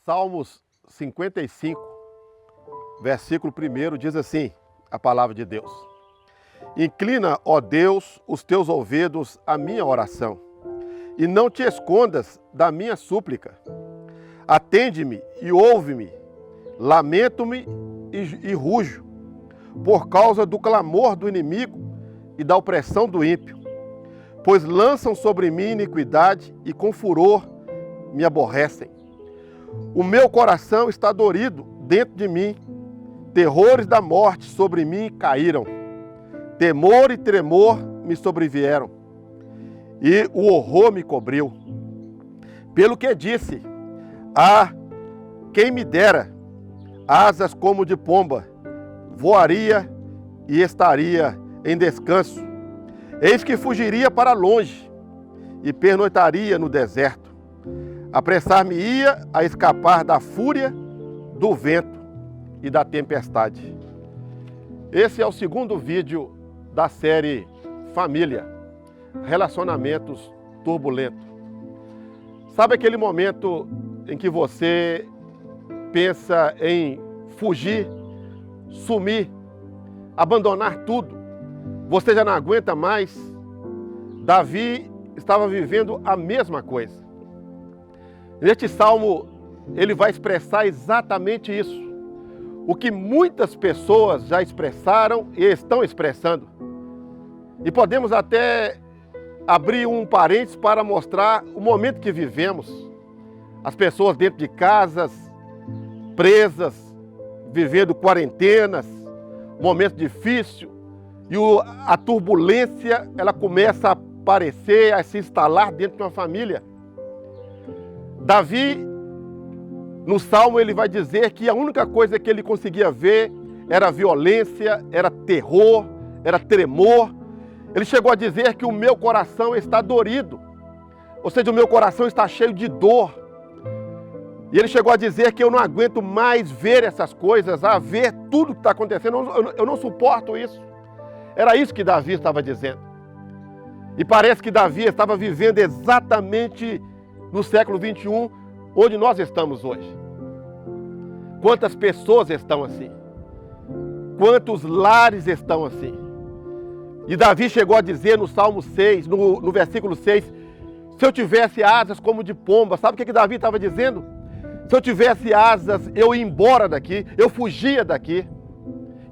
Salmos 55, versículo 1 diz assim, a palavra de Deus. Inclina, ó Deus, os teus ouvidos à minha oração, e não te escondas da minha súplica. Atende-me e ouve-me, lamento-me e rujo, por causa do clamor do inimigo e da opressão do ímpio. Pois lançam sobre mim iniquidade e com furor me aborrecem. O meu coração está dorido dentro de mim, terrores da morte sobre mim caíram. Temor e tremor me sobrevieram, e o horror me cobriu. Pelo que disse, quem me dera asas como de pomba, voaria e estaria em descanso. Eis que fugiria para longe e pernoitaria no deserto. Apressar-me-ia a escapar da fúria do vento e da tempestade. Esse é o segundo vídeo da série Família, Relacionamentos Turbulentos. Sabe aquele momento em que você pensa em fugir, sumir, abandonar tudo? Você já não aguenta mais? Davi estava vivendo a mesma coisa. Neste salmo, ele vai expressar exatamente isso. O que muitas pessoas já expressaram e estão expressando. E podemos até abrir um parênteses para mostrar o momento que vivemos. As pessoas dentro de casas, presas, vivendo quarentenas, momento difícil. E a turbulência, ela começa a aparecer, a se instalar dentro de uma família. Davi, no Salmo, ele vai dizer que a única coisa que ele conseguia ver era violência, era terror, era tremor. Ele chegou a dizer que o meu coração está dorido, ou seja, o meu coração está cheio de dor. E ele chegou a dizer que eu não aguento mais ver essas coisas, a ver tudo que está acontecendo, eu não suporto isso. Era isso que Davi estava dizendo. E parece que Davi estava vivendo exatamente no século 21, onde nós estamos hoje. Quantas pessoas estão assim? Quantos lares estão assim? E Davi chegou a dizer no Salmo 6, no versículo 6, se eu tivesse asas como de pomba, sabe o que Davi estava dizendo? Se eu tivesse asas, eu ia embora daqui, eu fugia daqui.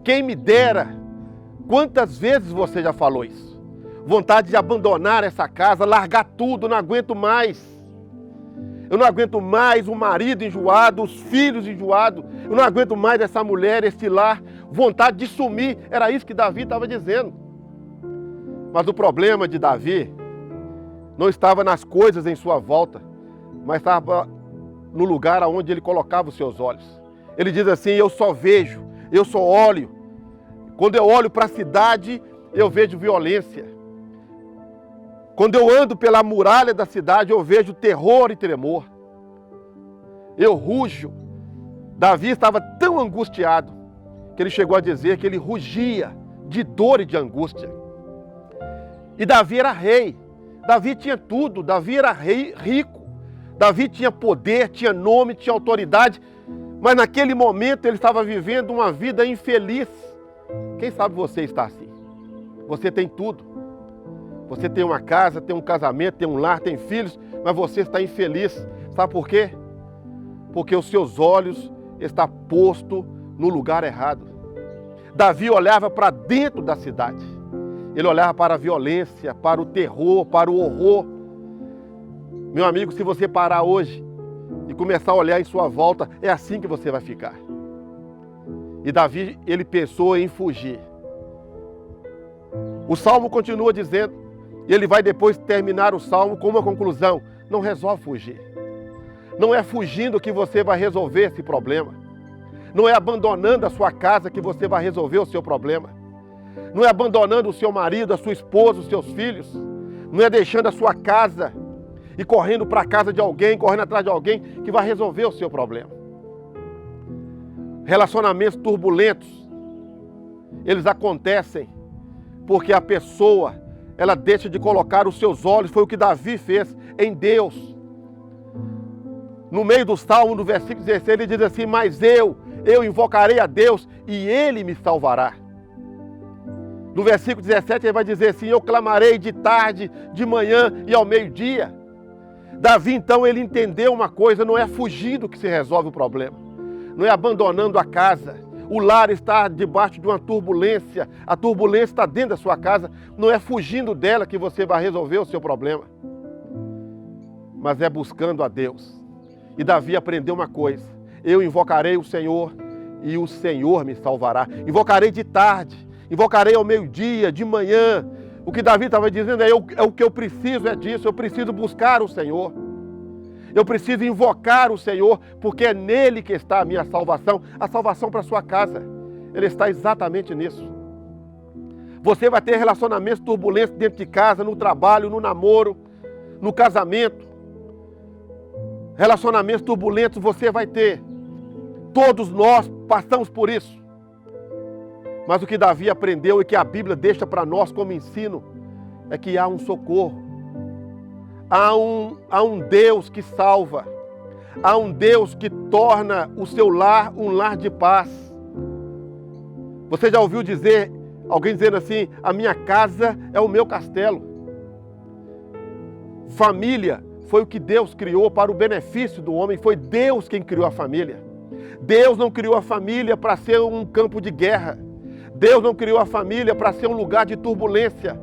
Quem me dera. Quantas vezes você já falou isso? Vontade de abandonar essa casa, largar tudo, não aguento mais. Eu não aguento mais o marido enjoado, os filhos enjoados. Eu não aguento mais essa mulher, esse lar. Vontade de sumir. Era isso que Davi estava dizendo. Mas o problema de Davi não estava nas coisas em sua volta, mas estava no lugar onde ele colocava os seus olhos. Ele diz assim, eu só vejo, eu só olho. Quando eu olho para a cidade, eu vejo violência. Quando eu ando pela muralha da cidade, eu vejo terror e tremor. Eu rujo. Davi estava tão angustiado que ele chegou a dizer que ele rugia de dor e de angústia. E Davi era rei. Davi tinha tudo. Davi era rei rico. Davi tinha poder, tinha nome, tinha autoridade. Mas naquele momento ele estava vivendo uma vida infeliz. Quem sabe você está assim? Você tem tudo. Você tem uma casa, tem um casamento, tem um lar, tem filhos, mas você está infeliz. Sabe por quê? Porque os seus olhos estão postos no lugar errado. Davi olhava para dentro da cidade. Ele olhava para a violência, para o terror, para o horror. Meu amigo, se você parar hoje e começar a olhar em sua volta, é assim que você vai ficar. E Davi, ele pensou em fugir. O Salmo continua dizendo, e ele vai depois terminar o Salmo com uma conclusão. Não resolve fugir. Não é fugindo que você vai resolver esse problema. Não é abandonando a sua casa que você vai resolver o seu problema. Não é abandonando o seu marido, a sua esposa, os seus filhos. Não é deixando a sua casa e correndo para a casa de alguém, correndo atrás de alguém que vai resolver o seu problema. Relacionamentos turbulentos, eles acontecem porque a pessoa, ela deixa de colocar os seus olhos, foi o que Davi fez, em Deus. No meio do Salmo, no versículo 16, ele diz assim: mas eu invocarei a Deus e Ele me salvará. No versículo 17 ele vai dizer assim: eu clamarei de tarde, de manhã e ao meio-dia. Davi então ele entendeu uma coisa: não é fugindo que se resolve o problema, não é abandonando a casa. O lar está debaixo de uma turbulência, a turbulência está dentro da sua casa, não é fugindo dela que você vai resolver o seu problema, mas é buscando a Deus. E Davi aprendeu uma coisa: eu invocarei o Senhor e o Senhor me salvará. Invocarei de tarde, invocarei ao meio-dia, de manhã. O que Davi estava dizendo é o que eu preciso é disso, eu preciso buscar o Senhor. Eu preciso invocar o Senhor, porque é nele que está a minha salvação, a salvação para a sua casa. Ele está exatamente nisso. Você vai ter relacionamentos turbulentos dentro de casa, no trabalho, no namoro, no casamento. Relacionamentos turbulentos você vai ter. Todos nós passamos por isso. Mas o que Davi aprendeu e que a Bíblia deixa para nós como ensino é que há um socorro. Há um Deus que salva. Há um Deus que torna o seu lar um lar de paz. Você já ouviu dizer, alguém dizendo assim: a minha casa é o meu castelo. Família foi o que Deus criou para o benefício do homem. Foi Deus quem criou a família. Deus não criou a família para ser um campo de guerra. Deus não criou a família para ser um lugar de turbulência.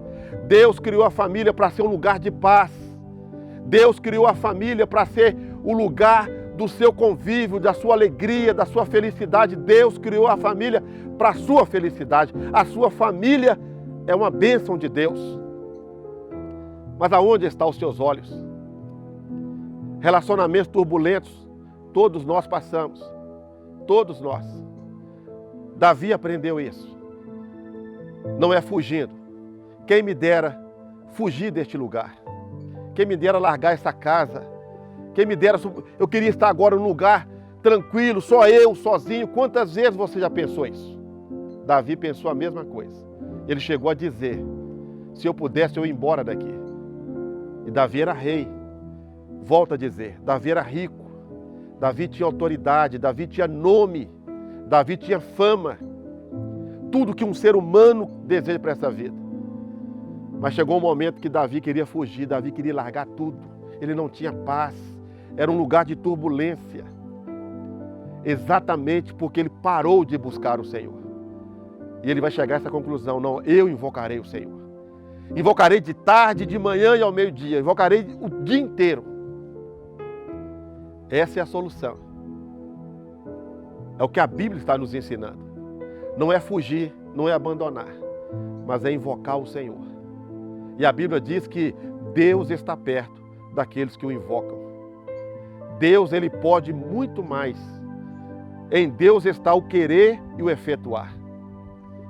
Deus criou a família para ser um lugar de paz. Deus criou a família para ser o lugar do seu convívio, da sua alegria, da sua felicidade. Deus criou a família para a sua felicidade. A sua família é uma bênção de Deus. Mas aonde estão os seus olhos? Relacionamentos turbulentos, todos nós passamos. Todos nós. Davi aprendeu isso. Não é fugindo. Quem me dera fugir deste lugar. Quem me dera largar essa casa. Quem me dera... Eu queria estar agora num lugar tranquilo, só eu, sozinho. Quantas vezes você já pensou isso? Davi pensou a mesma coisa. Ele chegou a dizer: se eu pudesse, eu ia embora daqui. E Davi era rei. Volto a dizer, Davi era rico. Davi tinha autoridade, Davi tinha nome, Davi tinha fama. Tudo que um ser humano deseja para essa vida. Mas chegou um momento que Davi queria fugir, Davi queria largar tudo. Ele não tinha paz, era um lugar de turbulência. Exatamente porque ele parou de buscar o Senhor. E ele vai chegar a essa conclusão: não, eu invocarei o Senhor. Invocarei de tarde, de manhã e ao meio-dia. Invocarei o dia inteiro. Essa é a solução. É o que a Bíblia está nos ensinando. Não é fugir, não é abandonar, mas é invocar o Senhor. E a Bíblia diz que Deus está perto daqueles que o invocam. Deus, ele pode muito mais. Em Deus está o querer e o efetuar.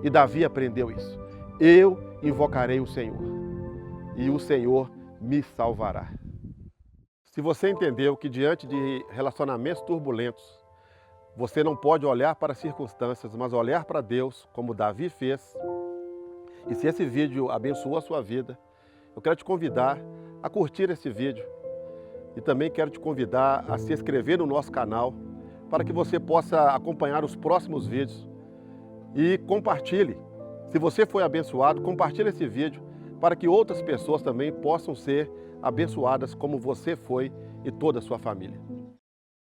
E Davi aprendeu isso. Eu invocarei o Senhor e o Senhor me salvará. Se você entendeu que diante de relacionamentos turbulentos, você não pode olhar para as circunstâncias, mas olhar para Deus, como Davi fez, e se esse vídeo abençoou a sua vida, eu quero te convidar a curtir esse vídeo e também quero te convidar a se inscrever no nosso canal para que você possa acompanhar os próximos vídeos e compartilhe. Se você foi abençoado, compartilhe esse vídeo para que outras pessoas também possam ser abençoadas como você foi e toda a sua família.